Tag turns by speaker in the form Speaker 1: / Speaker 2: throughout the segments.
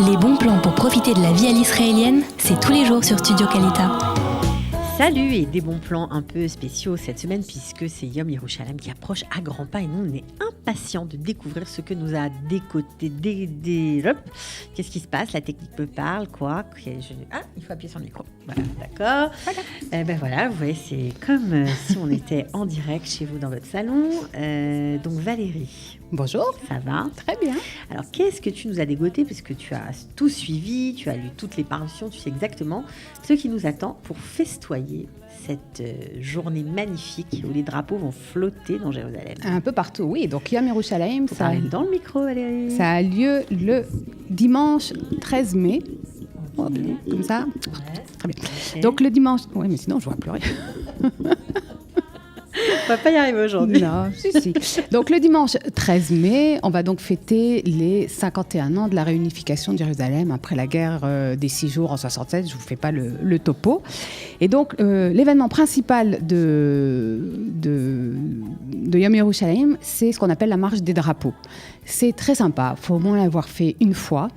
Speaker 1: Les bons plans pour profiter de la vie à l'israélienne, c'est tous les jours sur Studio Kalita.
Speaker 2: Salut et des bons plans un peu spéciaux cette semaine puisque c'est Yom Yerushalayim qui approche à grands pas et nous on est impatients de découvrir ce que nous a décoté. Qu'est-ce qui se passe? La technique me parle, quoi? Il faut appuyer sur le micro. Voilà, d'accord. Voilà, vous voyez, c'est comme si on était en direct chez vous dans votre salon. Donc Valérie.
Speaker 3: Bonjour.
Speaker 2: Ça va?
Speaker 3: Très bien.
Speaker 2: Alors, qu'est-ce que tu nous as dégoté? Parce que tu as tout suivi, tu as lu toutes les parutions, tu sais exactement ce qui nous attend pour festoyer cette journée magnifique où les drapeaux vont flotter dans Jérusalem.
Speaker 3: Un peu partout, oui. Donc, Yom Yerushalayim,
Speaker 2: dans le micro, Valérie.
Speaker 3: Ça a lieu le dimanche 13 mai. Comme ça.
Speaker 2: Ouais.
Speaker 3: Très bien.
Speaker 2: Okay.
Speaker 3: Donc, le dimanche... Oui, mais sinon, je ne vois plus rien.
Speaker 2: On va pas y arriver aujourd'hui.
Speaker 3: Non, si. Donc, le dimanche 13 mai, on va donc fêter les 51 ans de la réunification de Jérusalem après la guerre des 6 jours en 67. Je ne vous fais pas le topo. Et donc, l'événement principal de Yom Yerushalayim, c'est ce qu'on appelle la marche des drapeaux. C'est très sympa. Il faut au moins l'avoir fait une fois.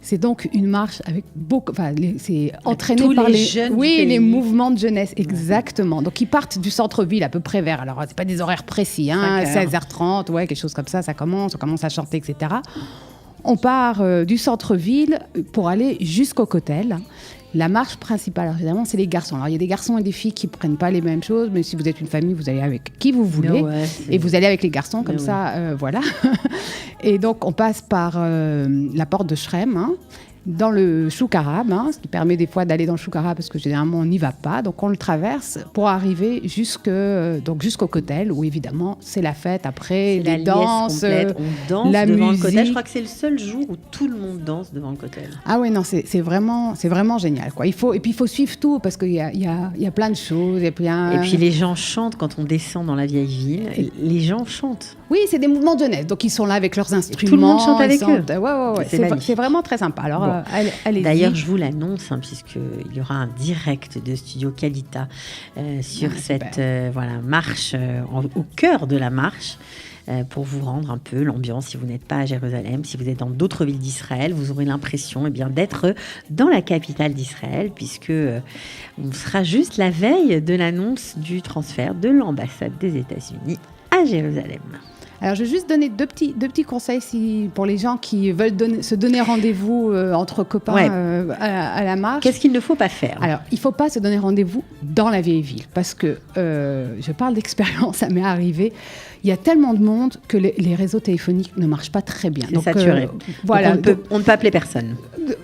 Speaker 3: C'est donc une marche avec beaucoup. C'est entraîné
Speaker 2: tous
Speaker 3: par
Speaker 2: les jeunes.
Speaker 3: Oui, les mouvements de jeunesse, exactement. Donc, ils partent du centre-ville à peu près vers. Alors, c'est pas des horaires précis, 16h30, quelque chose comme ça. On commence à chanter, etc. On part du centre-ville pour aller jusqu'au Kotel. La marche principale, alors, évidemment, c'est les garçons. Alors, il y a des garçons et des filles qui ne prennent pas les mêmes choses, mais si vous êtes une famille, vous allez avec qui vous voulez. Et vous allez avec les garçons, comme ça, voilà. Et donc, on passe par la porte de Shrem, dans le chouk arabe, ce qui permet des fois d'aller dans le chouk arabe, parce que généralement, on n'y va pas. Donc, on le traverse pour arriver jusqu'au Kotel, où évidemment, c'est la fête. Après, les danses,
Speaker 2: on danse
Speaker 3: la
Speaker 2: devant
Speaker 3: musique.
Speaker 2: le Kotel. Je crois que c'est le seul jour où tout le monde danse devant le Kotel.
Speaker 3: Ah oui, non, c'est vraiment génial, quoi. Et puis, il faut suivre tout, parce qu'il y a plein de choses. Et puis
Speaker 2: les gens chantent quand on descend dans la vieille ville. Les gens chantent.
Speaker 3: Oui, c'est des mouvements de jeunesse. Donc, ils sont là avec leurs instruments.
Speaker 2: Tout le monde chante avec eux.
Speaker 3: Ouais. C'est vraiment très sympa. Alors, allez-y.
Speaker 2: D'ailleurs, je vous l'annonce, puisqu'il y aura un direct de Studio Kalita sur cette marche, au cœur de la marche, pour vous rendre un peu l'ambiance. Si vous n'êtes pas à Jérusalem, si vous êtes dans d'autres villes d'Israël, vous aurez l'impression d'être dans la capitale d'Israël, puisque on sera juste la veille de l'annonce du transfert de l'ambassade des États-Unis à Jérusalem.
Speaker 3: Alors, je vais juste donner deux petits conseils pour les gens qui veulent se donner rendez-vous entre copains à la marche.
Speaker 2: Qu'est-ce qu'il ne faut pas faire? Alors,
Speaker 3: il ne faut pas se donner rendez-vous dans la vieille ville, parce que je parle d'expérience, ça m'est arrivé. Il y a tellement de monde que les réseaux téléphoniques ne marchent pas très bien.
Speaker 2: C'est saturé.
Speaker 3: Voilà.
Speaker 2: Donc on ne peut appeler personne.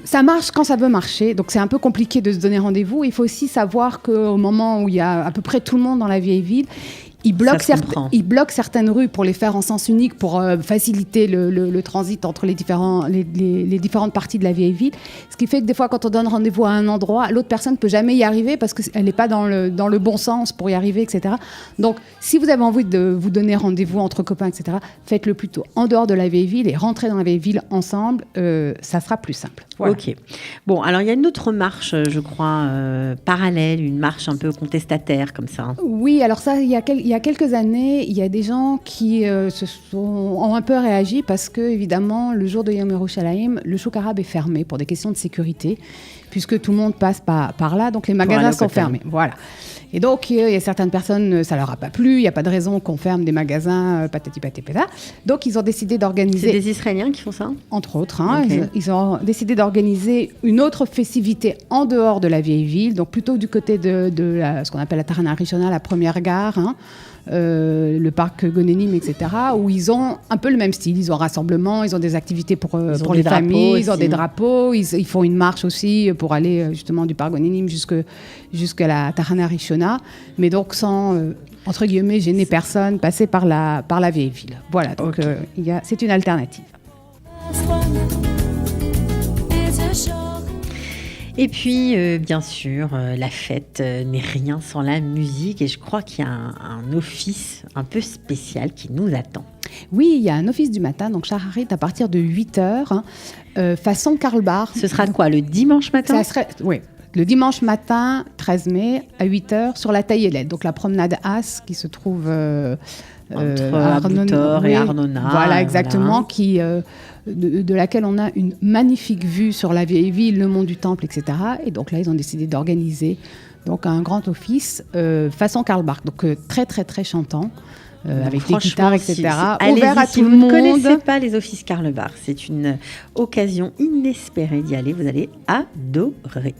Speaker 3: Ça marche quand ça veut marcher, donc c'est un peu compliqué de se donner rendez-vous. Il faut aussi savoir qu'au moment où il y a à peu près tout le monde dans la vieille ville, ils bloquent certaines rues pour les faire en sens unique, pour faciliter le transit entre les différentes parties de la vieille ville. Ce qui fait que des fois, quand on donne rendez-vous à un endroit, l'autre personne ne peut jamais y arriver parce qu'elle n'est pas dans le bon sens pour y arriver, etc. Donc, si vous avez envie de vous donner rendez-vous entre copains, etc., faites-le plutôt en dehors de la vieille ville et rentrez dans la vieille ville ensemble. Ça sera plus simple.
Speaker 2: Voilà. Ok. Bon, alors il y a une autre marche, je crois, parallèle, une marche un peu contestataire comme ça.
Speaker 3: Oui, alors ça, il y a quelques années, il y a des gens qui ont un peu réagi parce que, évidemment, le jour de Yom Yerushalayim, le chouk arabe est fermé pour des questions de sécurité, puisque tout le monde passe par là, donc les magasins sont fermés. Voilà. Et donc, il y a certaines personnes, ça leur a pas plu, il n'y a pas de raison qu'on ferme des magasins, patati patata. Donc, ils ont décidé d'organiser...
Speaker 2: C'est des Israéliens qui font ça?
Speaker 3: Entre autres, ils ont décidé d'organiser une autre festivité en dehors de la vieille ville, donc plutôt du côté de ce qu'on appelle la Tahana Rishona, la première gare, le parc Gonénim, etc., où ils ont un peu le même style. Ils ont un rassemblement, ils ont des activités pour les familles, ils ont des drapeaux, ils font une marche aussi pour aller justement du parc Gonénim jusqu'à la Tahana Rishona, mais donc sans, entre guillemets, gêner personne, passer par la vieille ville. Voilà, donc c'est une alternative.
Speaker 2: Et puis, bien sûr, la fête n'est rien sans la musique. Et je crois qu'il y a un office un peu spécial qui nous attend.
Speaker 3: Oui, il y a un office du matin, donc Shacharit, à partir de 8h, façon Karl Barth.
Speaker 2: Ce sera quoi, le dimanche matin?
Speaker 3: Oui, le dimanche matin, 13 mai, à 8h, sur la Taïelette, donc la promenade As, qui se trouve
Speaker 2: entre Aboutor et Arnona.
Speaker 3: Voilà, exactement, qui, de laquelle on a une magnifique vue sur la vieille ville, le mont du Temple, etc. Et donc là, ils ont décidé d'organiser donc, un grand office façon Karl Barth, donc très, très, très chantant. Avec des guitares, etc. Ouvert à tout le monde.
Speaker 2: Si vous ne connaissez pas les offices Karl Barth, c'est une occasion inespérée d'y aller. Vous allez adorer.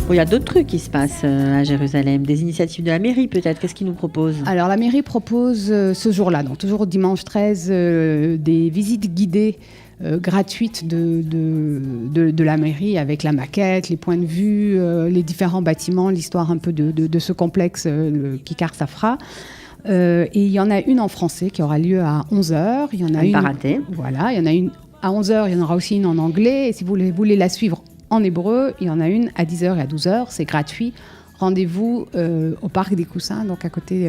Speaker 2: Bon, il y a d'autres trucs qui se passent à Jérusalem, des initiatives de la mairie peut-être. Qu'est-ce qu'ils nous proposent ?
Speaker 3: Alors la mairie propose ce jour-là, donc toujours dimanche 13, des visites guidées gratuites de la mairie avec la maquette, les points de vue, les différents bâtiments, l'histoire un peu de ce complexe Kikar Safra. Et il y en a une en français qui aura lieu à 11h. Il y en a une.
Speaker 2: Pas raté.
Speaker 3: Voilà, il y en a une à 11h, il y en aura aussi une en anglais. Et si vous voulez la suivre en hébreu, il y en a une à 10h et à 12h, c'est gratuit. Rendez-vous au Parc des Coussins, donc à côté,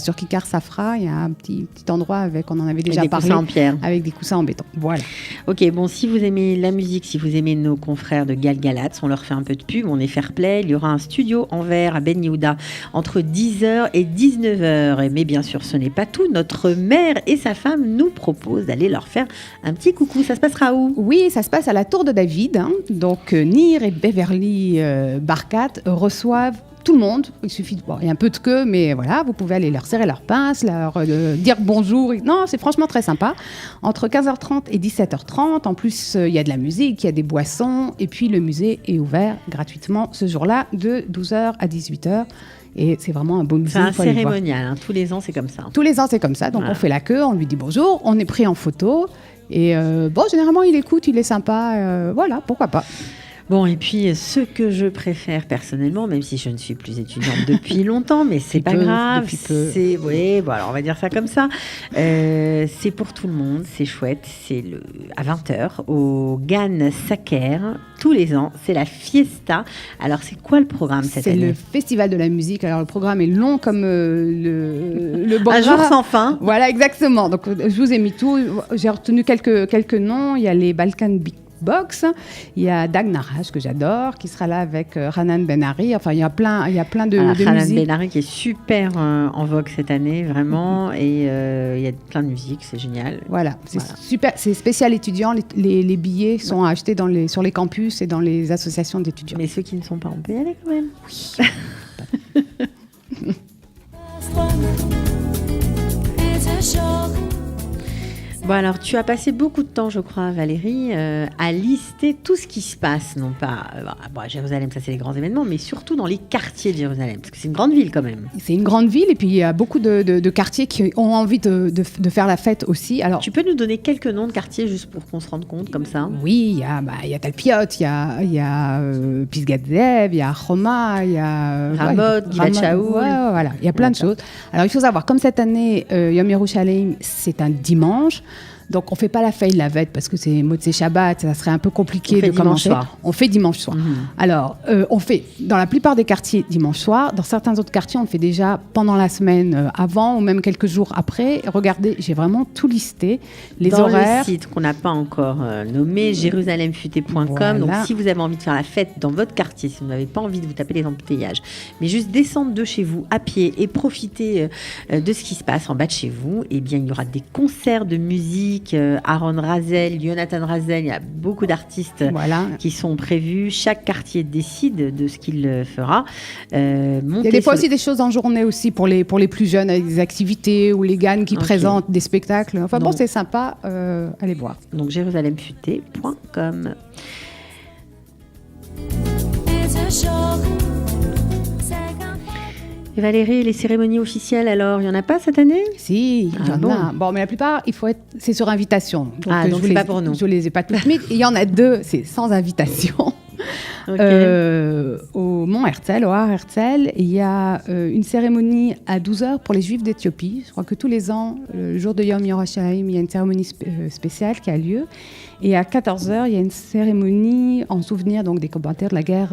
Speaker 3: sur Kikar Safra, il y a un petit endroit on en avait déjà parlé,
Speaker 2: en pierre.
Speaker 3: Avec des coussins en béton. Voilà.
Speaker 2: Ok, bon, si vous aimez la musique, si vous aimez nos confrères de Galgalatz, on leur fait un peu de pub, on est fair play. Il y aura un studio en verre à Ben Yehuda entre 10h et 19h. Mais bien sûr, ce n'est pas tout. Notre mère et sa femme nous proposent d'aller leur faire un petit coucou. Ça se passera où ?
Speaker 3: Oui, ça se passe à la Tour de David. Donc, Nir et Beverly Barkat reçoivent tout le monde. Il suffit il y a un peu de queue, mais voilà, vous pouvez aller leur serrer leur pince, leur dire bonjour. Non, c'est franchement très sympa. Entre 15h30 et 17h30, en plus, il y a de la musique, il y a des boissons, et puis le musée est ouvert gratuitement ce jour-là de 12h à 18h. Et c'est vraiment un beau musée.
Speaker 2: C'est un cérémonial, tous les ans c'est comme ça.
Speaker 3: Tous les ans c'est comme ça, donc on fait la queue, on lui dit bonjour, on est pris en photo, et généralement il écoute, il est sympa, voilà, pourquoi pas.
Speaker 2: Bon, et puis ce que je préfère personnellement, même si je ne suis plus étudiante depuis longtemps, mais c'est pas grave. Alors on va dire ça comme ça. C'est pour tout le monde, c'est chouette. C'est à 20h au Gan Saker, tous les ans. C'est la fiesta. Alors c'est quoi le programme cette année ?
Speaker 3: C'est le festival de la musique. Alors le programme est long comme le bon
Speaker 2: un jour sans fin.
Speaker 3: Voilà, exactement. Donc je vous ai mis tout. J'ai retenu quelques noms. Il y a les Balkan Big Box, il y a Dag Narash que j'adore, qui sera là avec Hanan Ben-Ari. Enfin, il y a plein de
Speaker 2: Hanan
Speaker 3: musique.
Speaker 2: Ben-Ari qui est super en vogue cette année, vraiment, et il y a plein de musique, c'est génial.
Speaker 3: Voilà, super, c'est spécial étudiant. Les billets sont achetés sur les campus et dans les associations d'étudiants.
Speaker 2: Mais ceux qui ne sont pas, on peut y aller quand même. Oui. Bon, alors, tu as passé beaucoup de temps, je crois, Valérie, à lister tout ce qui se passe, non pas à Jérusalem, ça c'est les grands événements, mais surtout dans les quartiers de Jérusalem, parce que c'est une grande ville quand même. C'est
Speaker 3: une grande ville, et puis il y a beaucoup de quartiers qui ont envie de faire la fête aussi. Alors,
Speaker 2: tu peux nous donner quelques noms de quartiers, juste pour qu'on se rende compte, comme ça ?
Speaker 3: Oui, il y a Talpiot, il y a Pisgat Zev, il y a Choma, il y a
Speaker 2: Ramot, Givat Shaoul.
Speaker 3: Voilà, il y a plein de choses. Alors, il faut savoir, comme cette année, Yom Yerushalayim, c'est un dimanche. Donc, on ne fait pas la feuille la veille parce que c'est Motzei Shabbat, ça serait un peu compliqué de commencer. On fait dimanche soir. Alors, on fait dans la plupart des quartiers dimanche soir. Dans certains autres quartiers, on le fait déjà pendant la semaine avant ou même quelques jours après. Regardez, j'ai vraiment tout listé. Les horaires.
Speaker 2: Dans le site qu'on n'a pas encore nommé, jérusalemfuté.com. Voilà. Donc, si vous avez envie de faire la fête dans votre quartier, si vous n'avez pas envie de vous taper les embouteillages, mais juste descendre de chez vous à pied et profiter de ce qui se passe en bas de chez vous, eh bien, il y aura des concerts de musique. Aaron Razel, Jonathan Razel, il y a beaucoup d'artistes qui sont prévus. Chaque quartier décide de ce qu'il fera.
Speaker 3: Il y a des fois aussi des choses en journée aussi pour les plus jeunes, avec des activités ou les GAN qui présentent des spectacles. Enfin bon, c'est sympa, allez voir.
Speaker 2: Donc jérusalemfuté.com. Et Valérie, les cérémonies officielles, alors, il n'y en a pas cette année ?
Speaker 3: Si, il y en a. Bon, mais la plupart, c'est sur invitation.
Speaker 2: Donc c'est pas pour nous.
Speaker 3: Je ne les ai pas toutes mises. Il y en a 2, c'est sans invitation. Au Mont Herzl, au Har Herzl, il y a une cérémonie à 12h pour les Juifs d'Éthiopie. Je crois que tous les ans, le jour de Yom Yerushalayim, il y a une cérémonie spéciale qui a lieu. Et à 14h, il y a une cérémonie en souvenir donc, des combattants de la guerre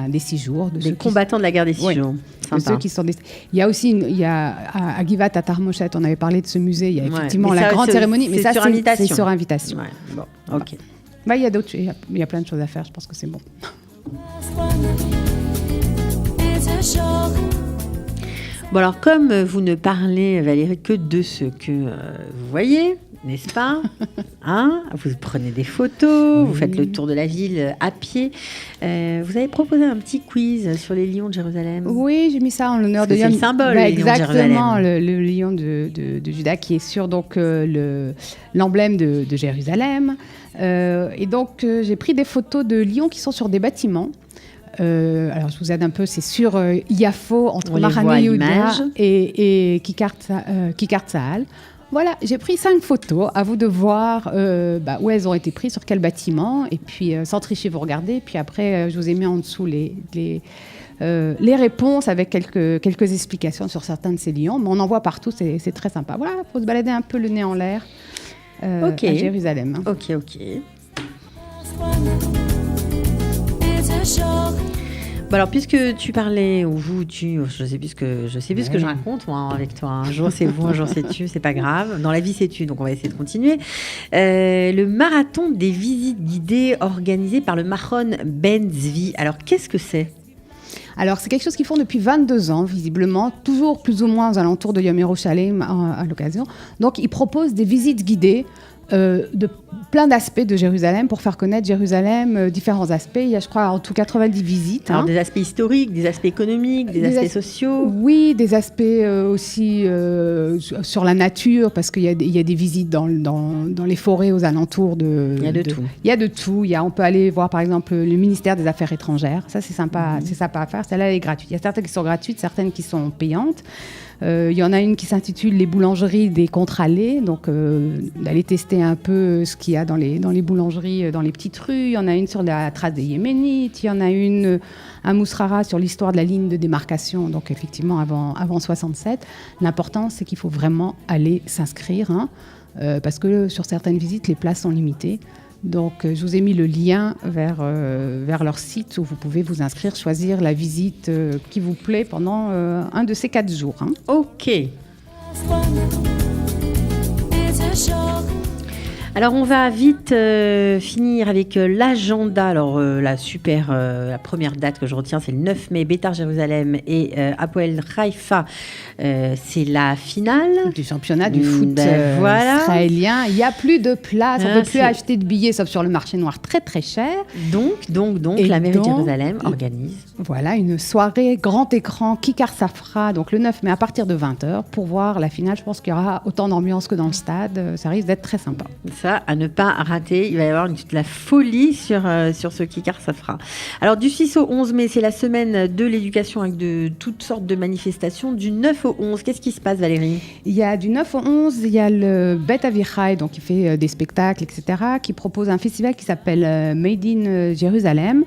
Speaker 3: des 6 jours.
Speaker 2: Des combattants de la guerre des 6 jours.
Speaker 3: De ceux qui sont il y a aussi à Givat Atar Moshet, on avait parlé de ce musée, il y a effectivement la grande cérémonie, mais ça c'est sur invitation.
Speaker 2: Ouais. Bon, ok.
Speaker 3: Il y a d'autres, il y a plein de choses à faire, je pense que c'est bon.
Speaker 2: Bon alors, comme vous ne parlez, Valérie, que de ce que vous voyez, n'est-ce pas hein? Vous prenez des photos, vous faites le tour de la ville à pied. Vous avez proposé un petit quiz sur les lions de Jérusalem.
Speaker 3: Oui, j'ai mis ça en l'honneur de
Speaker 2: c'est le symbole, les lions de
Speaker 3: exactement,
Speaker 2: Jérusalem.
Speaker 3: le lion de Juda qui est sur donc, l'emblème de Jérusalem. Et donc, j'ai pris des photos de lions qui sont sur des bâtiments. Alors, je vous aide un peu, c'est sur Yafo, entre Mahane Yehuda et Kikar Tzahal. Voilà, j'ai pris 5 photos, à vous de voir où elles ont été prises, sur quel bâtiment, et puis sans tricher, vous regardez, puis après, je vous ai mis en dessous les réponses avec quelques explications sur certains de ces lions, mais on en voit partout, c'est très sympa. Voilà, il faut se balader un peu le nez en l'air à Jérusalem.
Speaker 2: Ok. Bon alors, puisque tu parlais, ou vous, je sais plus ce que je raconte, moi, avec toi. Un jour c'est vous, un jour c'est tu, c'est pas grave. Dans la vie c'est tu, donc on va essayer de continuer. Le marathon des visites guidées organisé par le Machon Ben Zvi. Alors, qu'est-ce que c'est ?
Speaker 3: Alors, c'est quelque chose qu'ils font depuis 22 ans, visiblement, toujours plus ou moins aux alentours de Yom Yerushalayim à l'occasion. Donc, ils proposent des visites guidées de plein d'aspects de Jérusalem pour faire connaître Jérusalem, différents aspects. Il y a, je crois, en tout 90 visites.
Speaker 2: Alors, des aspects historiques, des aspects économiques, des aspects sociaux.
Speaker 3: Oui, des aspects aussi sur la nature, parce qu'il y a des visites dans les forêts aux alentours de...
Speaker 2: Il y a de tout.
Speaker 3: Il y a de tout. On peut aller voir, par exemple, le ministère des Affaires étrangères. Ça, c'est sympa, c'est sympa à faire. Celle-là, elle est gratuite. Il y a certaines qui sont gratuites, certaines qui sont payantes. Il y en a une qui s'intitule « Les boulangeries des contre-allées », donc d'aller tester un peu ce qu'il y a dans les boulangeries, dans les petites rues. Il y en a une sur la trace des Yéménites, il y en a une à Mousrara sur l'histoire de la ligne de démarcation, donc effectivement avant 67. L'important, c'est qu'il faut vraiment aller s'inscrire, parce que sur certaines visites, les places sont limitées. Donc, je vous ai mis le lien vers leur site où vous pouvez vous inscrire, choisir la visite qui vous plaît pendant un de ces 4 jours.
Speaker 2: Ok. Alors, on va vite finir avec l'agenda. Alors, la première date que je retiens, c'est le 9 mai, Beitar Jérusalem et Hapoel Haïfa. C'est la finale
Speaker 3: du championnat du foot israélien. Il n'y a plus de place, on ne peut plus acheter de billets, sauf sur le marché noir très très cher.
Speaker 2: Donc la mairie de Jérusalem organise.
Speaker 3: Voilà, une soirée grand écran, Kikar Safra, donc le 9 mai à partir de 20h, pour voir la finale. Je pense qu'il y aura autant d'ambiance que dans le stade. Ça risque d'être très sympa.
Speaker 2: Ça, à ne pas rater. Il va y avoir de la folie sur ce Kikar Safra. Alors, du 6 au 11 mai, c'est la semaine de l'éducation avec de toutes sortes de manifestations. Du 9 au 11, qu'est-ce qui se passe, Valérie ?
Speaker 3: Il y a du 9 au 11, il y a le Bet Avichai, donc qui fait des spectacles, etc., qui propose un festival qui s'appelle Made in Jérusalem.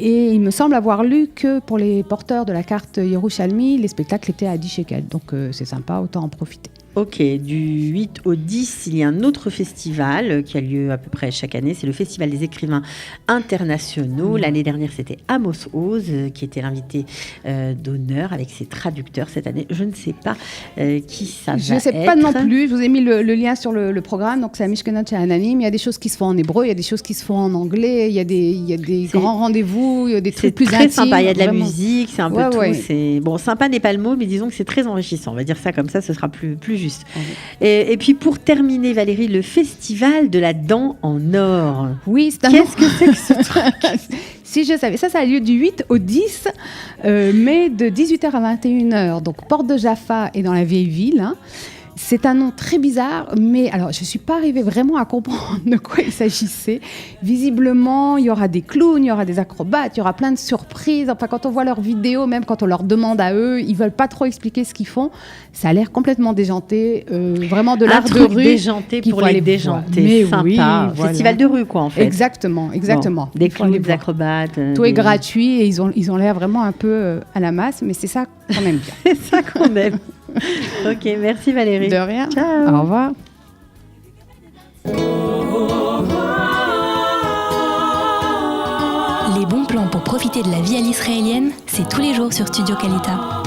Speaker 3: Et il me semble avoir lu que pour les porteurs de la carte Yerushalmi, les spectacles étaient à 10 shekels. Donc c'est sympa, autant en profiter.
Speaker 2: Ok, du 8 au 10, il y a un autre festival qui a lieu à peu près chaque année. C'est le Festival des écrivains internationaux. L'année dernière, c'était Amos Oz qui était l'invité d'honneur avec ses traducteurs. Cette année, je ne sais pas qui ça va être.
Speaker 3: Je ne sais pas non plus. Je vous ai mis le lien sur le programme. Donc, c'est à Mishkenot chez Ananim. Il y a des choses qui se font en hébreu, il y a des choses qui se font en anglais. Il y a des grands rendez-vous, il y a des trucs plus intimes. C'est très
Speaker 2: sympa. Il y a de la
Speaker 3: vraiment.
Speaker 2: musique, c'est un peu tout. C'est... Bon, sympa n'est pas le mot, mais disons que c'est très enrichissant. On va dire ça comme ça, ce sera plus juste. Et puis pour terminer, Valérie, le festival de la dent en or.
Speaker 3: Oui, c'est
Speaker 2: Qu'est-ce que c'est que ce truc ?
Speaker 3: Si je savais, ça a lieu du 8 au 10 mai de 18h à 21h. Donc Porte de Jaffa est dans la vieille ville. C'est un nom très bizarre, mais alors je ne suis pas arrivée vraiment à comprendre de quoi il s'agissait. Visiblement, il y aura des clowns, il y aura des acrobates, il y aura plein de surprises. Enfin, quand on voit leurs vidéos, même quand on leur demande à eux, ils ne veulent pas trop expliquer ce qu'ils font. Ça a l'air complètement déjanté, vraiment de l'art de rue.
Speaker 2: Déjanté pour les déjantés,
Speaker 3: mais
Speaker 2: sympa.
Speaker 3: Oui, voilà.
Speaker 2: Festival de rue, quoi, en fait.
Speaker 3: Exactement.
Speaker 2: Bon, des clowns, des acrobates.
Speaker 3: Tout est gratuit et ils ont l'air vraiment un peu à la masse, mais c'est ça qu'on aime bien.
Speaker 2: C'est ça qu'on aime. Ok, merci Valérie.
Speaker 3: De rien.
Speaker 2: Ciao.
Speaker 3: Au revoir.
Speaker 1: Les bons plans pour profiter de la vie à l'israélienne, c'est tous les jours sur Studio Kalita.